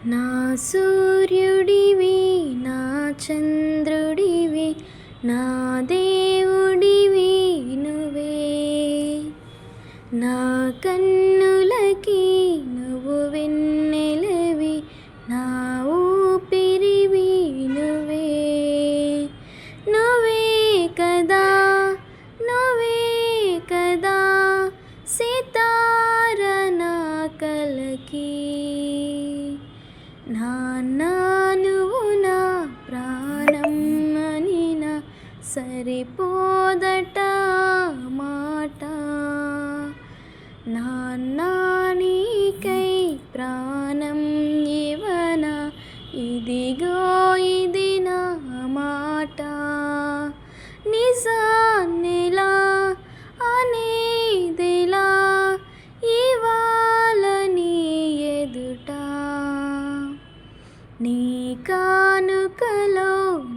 నా సూర్యుడివి, నా చంద్రుడివి, నా దేవుడివి నువ్వే. నా కన్నులకి నువ్వు వెన్నెలవి, నా ఊపిరివి నువ్వే. నువ్వే కదా, నువ్వే కదా సితార నా కలకి. నాన్న నువ్వు నా ప్రాణం అనినా సరిపోదట మాట. నాన్న నీకై ప్రాణం ఇవనా, ఇదిగో ఇది నా మాట. నిజాన్నిలా అనేదిలా ఇవాళ నీ ఎదుట. నీ కానుకలో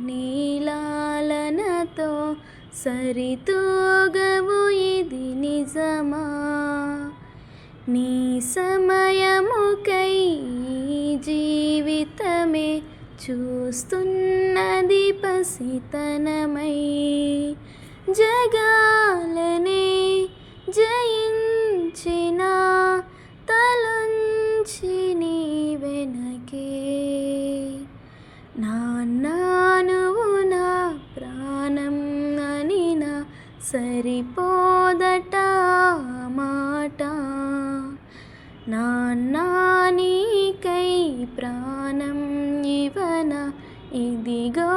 నీలాలనతో సరితూగవు ఇది నిజమా. నీ సమయముకై జీవితమే చూస్తున్నది పసితనమై. జగాలనే జయించిన తలంచి నీ వెనకే. నాన్న నువ్వు నా ప్రాణం అనినా సరిపోదట మాట. నాన్న నీకై ప్రాణం ఇవనా, ఇదిగో